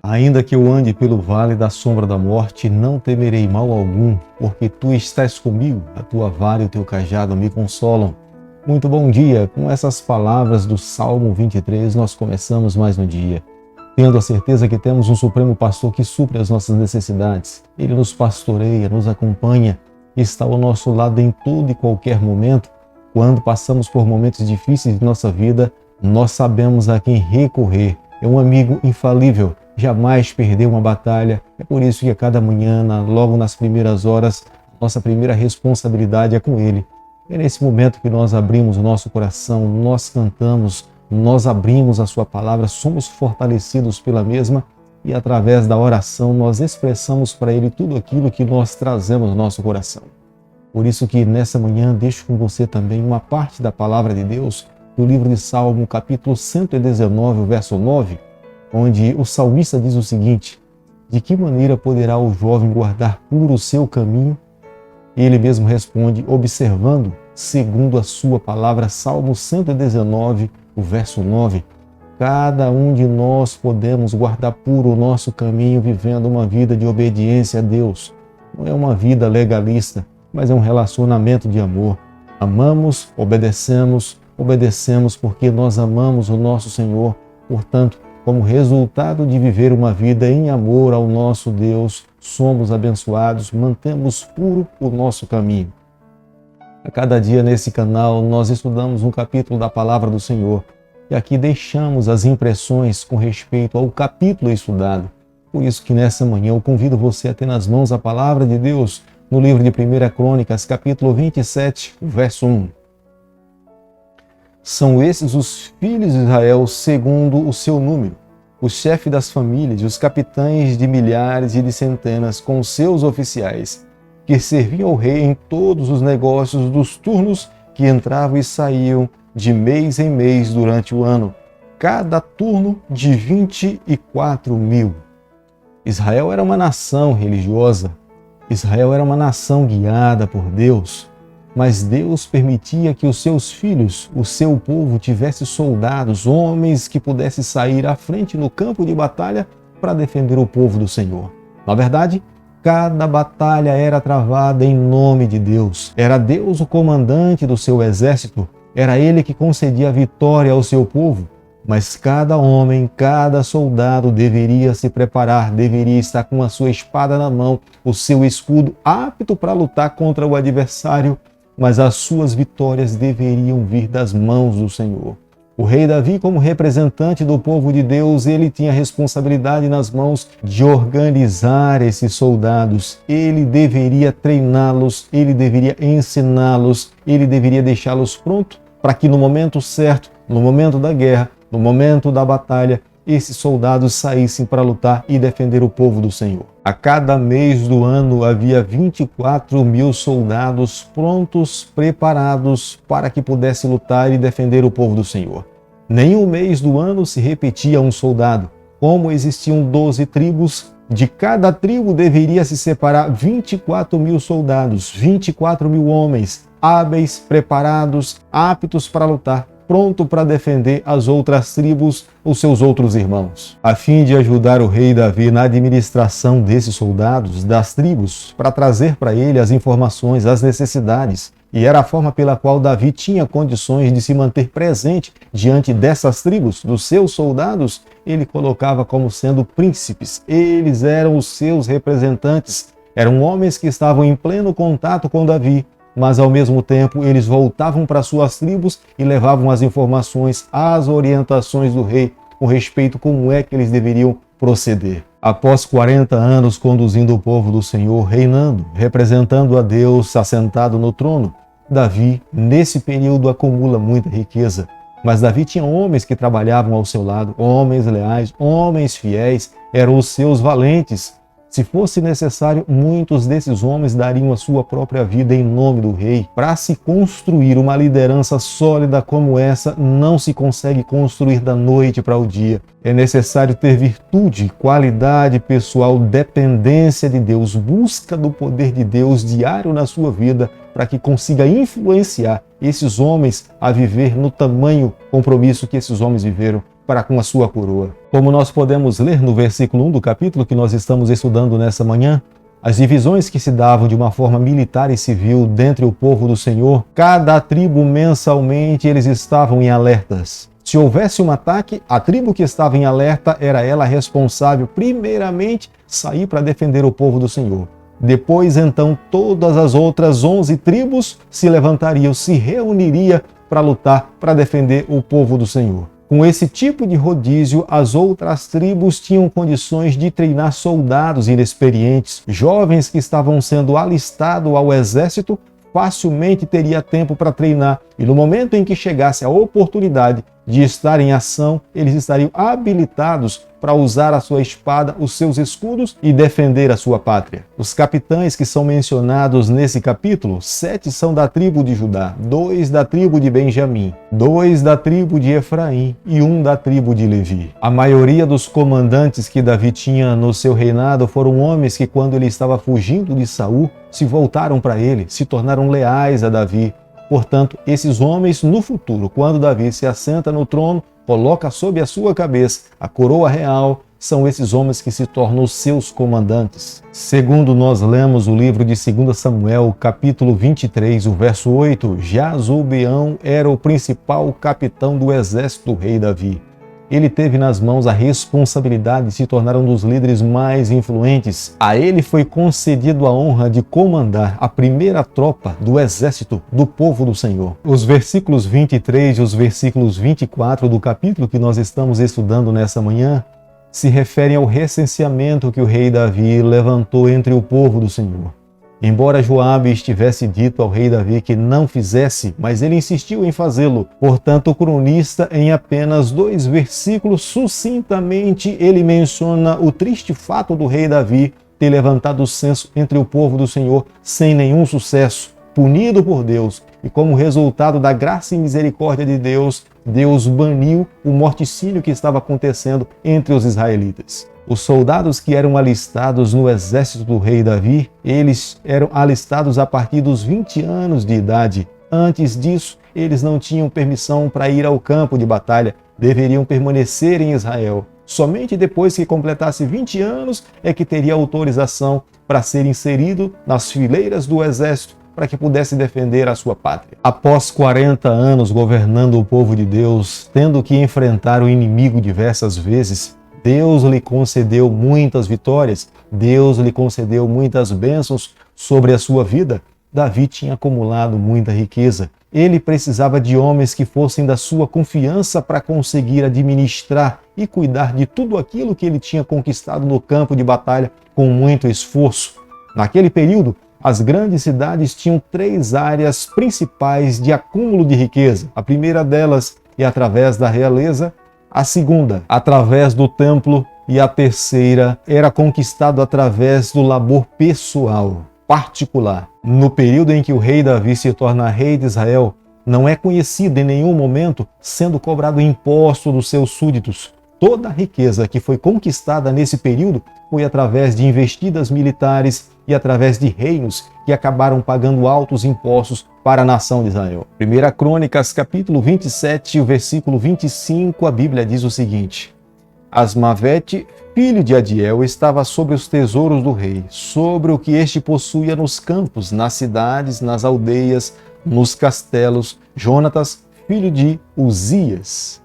Ainda que eu ande pelo vale da sombra da morte, não temerei mal algum, porque tu estás comigo, a tua vara e o teu cajado me consolam. Muito bom dia! Com essas palavras do Salmo 23, nós começamos mais um dia, tendo a certeza que temos um Supremo Pastor que supre as nossas necessidades. Ele nos pastoreia, nos acompanha, está ao nosso lado em todo e qualquer momento. Quando passamos por momentos difíceis de nossa vida, nós sabemos a quem recorrer. É um amigo infalível, jamais perdeu uma batalha. É por isso que a cada manhã, logo nas primeiras horas, nossa primeira responsabilidade é com Ele. É nesse momento que nós abrimos o nosso coração, nós cantamos, nós abrimos a Sua palavra, somos fortalecidos pela mesma e através da oração nós expressamos para Ele tudo aquilo que nós trazemos no nosso coração. Por isso que nessa manhã deixo com você também uma parte da palavra de Deus do livro de Salmo, capítulo 119, verso 9, onde o salmista diz o seguinte: de que maneira poderá o jovem guardar puro o seu caminho? Ele mesmo responde, observando, segundo a sua palavra, Salmo 119, o verso 9. Cada um de nós podemos guardar puro o nosso caminho vivendo uma vida de obediência a Deus. Não é uma vida legalista, mas é um relacionamento de amor. Amamos, obedecemos porque nós amamos o nosso Senhor. Portanto, como resultado de viver uma vida em amor ao nosso Deus, somos abençoados, mantemos puro o nosso caminho. A cada dia nesse canal nós estudamos um capítulo da Palavra do Senhor e aqui deixamos as impressões com respeito ao capítulo estudado. Por isso que nessa manhã eu convido você a ter nas mãos a Palavra de Deus no livro de 1 Crônicas, capítulo 27, verso 1. São esses os filhos de Israel segundo o seu número, os chefes das famílias, os capitães de milhares e de centenas, com seus oficiais, que serviam ao rei em todos os negócios dos turnos que entravam e saíam de mês em mês durante o ano, cada turno de 24.000. Israel era uma nação religiosa, Israel era uma nação guiada por Deus, mas Deus permitia que os seus filhos, o seu povo, tivesse soldados, homens que pudessem sair à frente no campo de batalha para defender o povo do Senhor. Na verdade, cada batalha era travada em nome de Deus. Era Deus o comandante do seu exército, era Ele que concedia a vitória ao seu povo. Mas cada homem, cada soldado deveria se preparar, deveria estar com a sua espada na mão, o seu escudo apto para lutar contra o adversário, mas as suas vitórias deveriam vir das mãos do Senhor. O rei Davi, como representante do povo de Deus, ele tinha a responsabilidade nas mãos de organizar esses soldados. Ele deveria treiná-los, ele deveria ensiná-los, ele deveria deixá-los prontos para que no momento certo, no momento da guerra, no momento da batalha, esses soldados saíssem para lutar e defender o povo do Senhor. A cada mês do ano havia 24.000 soldados prontos, preparados para que pudessem lutar e defender o povo do Senhor. Nenhum mês do ano se repetia um soldado. Como existiam 12 tribos, de cada tribo deveria se separar 24.000 soldados, 24.000 homens, hábeis, preparados, aptos para lutar, pronto para defender as outras tribos, os seus outros irmãos. A fim de ajudar o rei Davi na administração desses soldados, das tribos, para trazer para ele as informações, as necessidades. E era a forma pela qual Davi tinha condições de se manter presente diante dessas tribos, dos seus soldados, ele colocava como sendo príncipes. Eles eram os seus representantes, eram homens que estavam em pleno contato com Davi, mas ao mesmo tempo eles voltavam para suas tribos e levavam as informações, as orientações do rei com respeito a como é que eles deveriam proceder. Após 40 anos conduzindo o povo do Senhor, reinando, representando a Deus assentado no trono, Davi, nesse período, acumula muita riqueza. Mas Davi tinha homens que trabalhavam ao seu lado, homens leais, homens fiéis, eram os seus valentes. Se fosse necessário, muitos desses homens dariam a sua própria vida em nome do rei. Para se construir uma liderança sólida como essa, não se consegue construir da noite para o dia. É necessário ter virtude, qualidade pessoal, dependência de Deus, busca do poder de Deus diário na sua vida, para que consiga influenciar esses homens a viver no tamanho compromisso que esses homens viveram. para com a sua coroa. Como nós podemos ler no versículo 1 do capítulo que nós estamos estudando nessa manhã, as divisões que se davam de uma forma militar e civil dentre o povo do Senhor, cada tribo mensalmente eles estavam em alertas. Se houvesse um ataque, a tribo que estava em alerta era ela responsável, primeiramente, sair para defender o povo do Senhor. Depois, então, todas as outras 11 tribos se levantariam, se reuniriam para lutar, para defender o povo do Senhor. Com esse tipo de rodízio, as outras tribos tinham condições de treinar soldados inexperientes, jovens que estavam sendo alistados ao exército, facilmente teria tempo para treinar, e no momento em que chegasse a oportunidade de estar em ação, eles estariam habilitados para usar a sua espada, os seus escudos e defender a sua pátria. Os capitães que são mencionados nesse capítulo, 7 são da tribo de Judá, 2 da tribo de Benjamim, 2 da tribo de Efraim e 1 da tribo de Levi. A maioria dos comandantes que Davi tinha no seu reinado foram homens que, quando ele estava fugindo de Saul, se voltaram para ele, se tornaram leais a Davi. Portanto, esses homens, no futuro, quando Davi se assenta no trono, coloca sob a sua cabeça a coroa real, são esses homens que se tornam os seus comandantes. Segundo nós lemos o livro de 2 Samuel, capítulo 23, o verso 8, Jazobeão era o principal capitão do exército do rei Davi. Ele teve nas mãos a responsabilidade de se tornar um dos líderes mais influentes. A ele foi concedido a honra de comandar a primeira tropa do exército do povo do Senhor. Os versículos 23 e os versículos 24 do capítulo que nós estamos estudando nessa manhã se referem ao recenseamento que o rei Davi levantou entre o povo do Senhor. Embora Joabe estivesse dito ao rei Davi que não fizesse, mas ele insistiu em fazê-lo. Portanto, o cronista, em apenas 2 versículos, sucintamente, ele menciona o triste fato do rei Davi ter levantado o censo entre o povo do Senhor sem nenhum sucesso, punido por Deus. E como resultado da graça e misericórdia de Deus, Deus baniu o morticínio que estava acontecendo entre os israelitas. Os soldados que eram alistados no exército do rei Davi, eles eram alistados a partir dos 20 anos de idade. Antes disso, eles não tinham permissão para ir ao campo de batalha, deveriam permanecer em Israel. Somente depois que completasse 20 anos é que teria autorização para ser inserido nas fileiras do exército, para que pudesse defender a sua pátria. Após 40 anos governando o povo de Deus, tendo que enfrentar o inimigo diversas vezes, Deus lhe concedeu muitas vitórias, Deus lhe concedeu muitas bênçãos sobre a sua vida. Davi tinha acumulado muita riqueza. Ele precisava de homens que fossem da sua confiança para conseguir administrar e cuidar de tudo aquilo que ele tinha conquistado no campo de batalha com muito esforço. Naquele período, as grandes cidades tinham 3 áreas principais de acúmulo de riqueza. A primeira delas é através da realeza, a segunda, através do templo, e a terceira era conquistado através do labor pessoal, particular. No período em que o rei Davi se torna rei de Israel, não é conhecido em nenhum momento sendo cobrado imposto dos seus súditos. Toda a riqueza que foi conquistada nesse período foi através de investidas militares e através de reinos que acabaram pagando altos impostos para a nação de Israel. 1 Crônicas, capítulo 27, versículo 25, a Bíblia diz o seguinte: Asmavete, filho de Adiel, estava sobre os tesouros do rei, sobre o que este possuía nos campos, nas cidades, nas aldeias, nos castelos. Jonatas, filho de Uzias.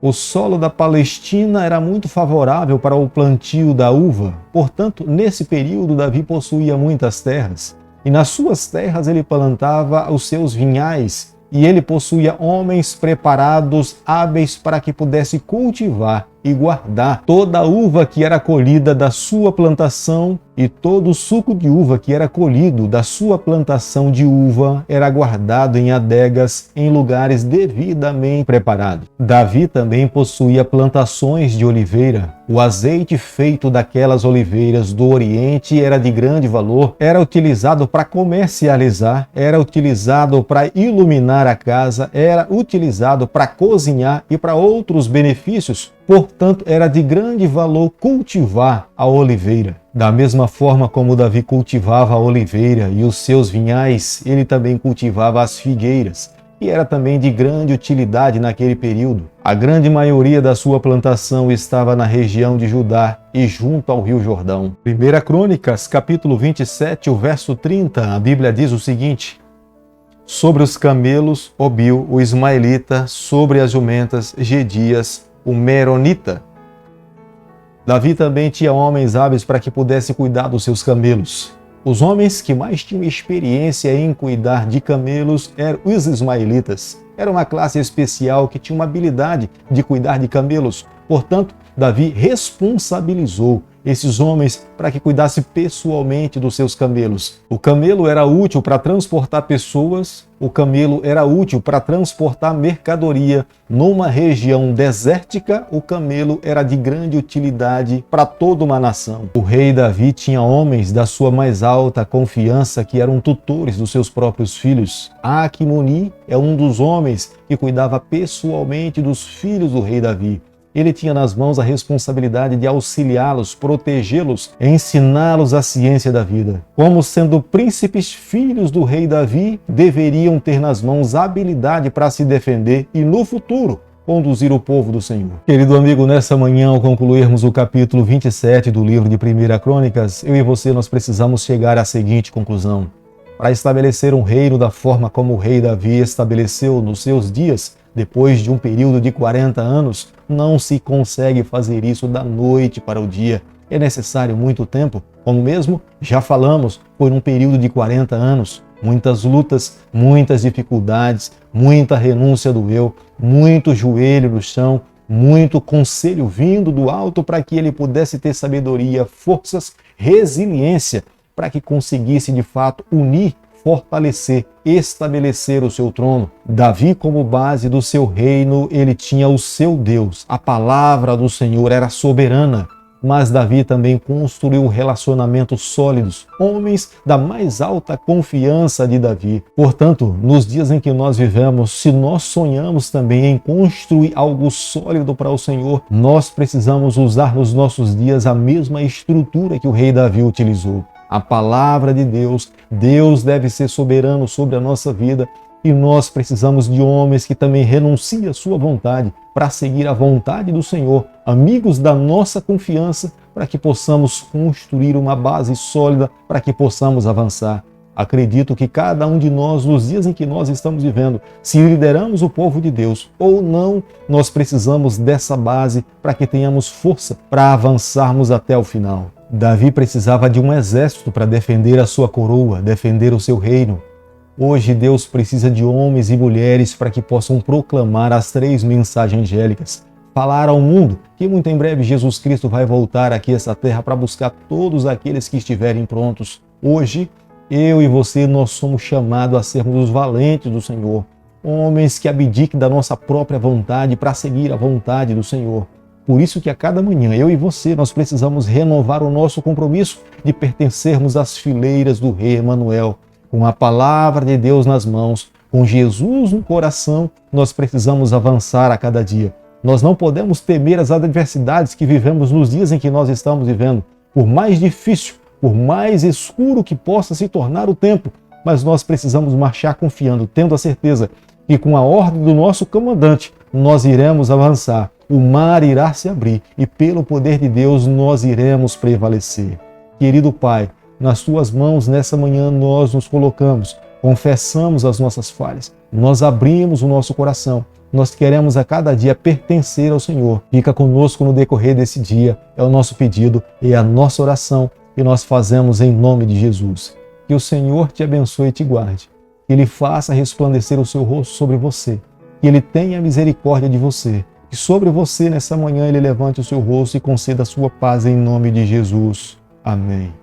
O solo da Palestina era muito favorável para o plantio da uva. Portanto, nesse período, Davi possuía muitas terras. E nas suas terras ele plantava os seus vinhais. E ele possuía homens preparados, hábeis para que pudesse cultivar e guardar toda a uva que era colhida da sua plantação, e todo o suco de uva que era colhido da sua plantação de uva era guardado em adegas em lugares devidamente preparados. Davi também possuía plantações de oliveira. O azeite feito daquelas oliveiras do Oriente era de grande valor, era utilizado para comercializar, era utilizado para iluminar a casa, era utilizado para cozinhar e para outros benefícios. Portanto, era de grande valor cultivar a oliveira. Da mesma forma como Davi cultivava a oliveira e os seus vinhais, ele também cultivava as figueiras. que era também de grande utilidade naquele período. A grande maioria da sua plantação estava na região de Judá e junto ao rio Jordão. 1 Crônicas, capítulo 27, o verso 30, a Bíblia diz o seguinte: sobre os camelos, Obil, o ismaelita, sobre as jumentas, Gedias, o meronita. Davi também tinha homens hábeis para que pudesse cuidar dos seus camelos. Os homens que mais tinham experiência em cuidar de camelos eram os ismaelitas. Era uma classe especial que tinha uma habilidade de cuidar de camelos. Portanto, Davi responsabilizou esses homens para que cuidassem pessoalmente dos seus camelos. O camelo era útil para transportar pessoas, o camelo era útil para transportar mercadoria. Numa região desértica, o camelo era de grande utilidade para toda uma nação. O rei Davi tinha homens da sua mais alta confiança que eram tutores dos seus próprios filhos. Aquimoni é um dos homens que cuidava pessoalmente dos filhos do rei Davi. Ele tinha nas mãos a responsabilidade de auxiliá-los, protegê-los, ensiná-los a ciência da vida. Como sendo príncipes filhos do rei Davi, deveriam ter nas mãos a habilidade para se defender e, no futuro, conduzir o povo do Senhor. Querido amigo, nessa manhã, ao concluirmos o capítulo 27 do livro de 1 Crônicas, eu e você nós precisamos chegar à seguinte conclusão. Para estabelecer um reino da forma como o rei Davi estabeleceu nos seus dias, depois de um período de 40 anos, não se consegue fazer isso da noite para o dia. É necessário muito tempo, como mesmo já falamos, foi num período de 40 anos. Muitas lutas, muitas dificuldades, muita renúncia do eu, muito joelho no chão, muito conselho vindo do alto para que ele pudesse ter sabedoria, forças, resiliência, para que conseguisse de fato unir, fortalecer, estabelecer o seu trono. Davi, como base do seu reino, ele tinha o seu Deus. A palavra do Senhor era soberana. Mas Davi também construiu relacionamentos sólidos, homens da mais alta confiança de Davi. Portanto, nos dias em que nós vivemos, se nós sonhamos também em construir algo sólido para o Senhor, nós precisamos usar nos nossos dias a mesma estrutura que o rei Davi utilizou. A palavra de Deus, Deus deve ser soberano sobre a nossa vida e nós precisamos de homens que também renunciem à sua vontade para seguir a vontade do Senhor, amigos da nossa confiança, para que possamos construir uma base sólida, para que possamos avançar. Acredito que cada um de nós, nos dias em que nós estamos vivendo, se lideramos o povo de Deus ou não, nós precisamos dessa base para que tenhamos força para avançarmos até o final. Davi precisava de um exército para defender a sua coroa, defender o seu reino. Hoje Deus precisa de homens e mulheres para que possam proclamar as 3 mensagens angélicas, falar ao mundo que muito em breve Jesus Cristo vai voltar aqui a essa terra para buscar todos aqueles que estiverem prontos. Hoje, eu e você, nós somos chamados a sermos os valentes do Senhor, homens que abdiquem da nossa própria vontade para seguir a vontade do Senhor. Por isso que a cada manhã, eu e você, nós precisamos renovar o nosso compromisso de pertencermos às fileiras do Rei Emanuel. Com a palavra de Deus nas mãos, com Jesus no coração, nós precisamos avançar a cada dia. Nós não podemos temer as adversidades que vivemos nos dias em que nós estamos vivendo. Por mais difícil, por mais escuro que possa se tornar o tempo, mas nós precisamos marchar confiando, tendo a certeza que com a ordem do nosso comandante, nós iremos avançar. O mar irá se abrir e pelo poder de Deus nós iremos prevalecer. Querido Pai, nas Tuas mãos nessa manhã nós nos colocamos, confessamos as nossas falhas, nós abrimos o nosso coração, nós queremos a cada dia pertencer ao Senhor. Fica conosco no decorrer desse dia, é o nosso pedido e a nossa oração que nós fazemos em nome de Jesus. Que o Senhor te abençoe e te guarde, que Ele faça resplandecer o seu rosto sobre você, que Ele tenha misericórdia de você, que sobre você nessa manhã Ele levante o seu rosto e conceda a sua paz em nome de Jesus. Amém.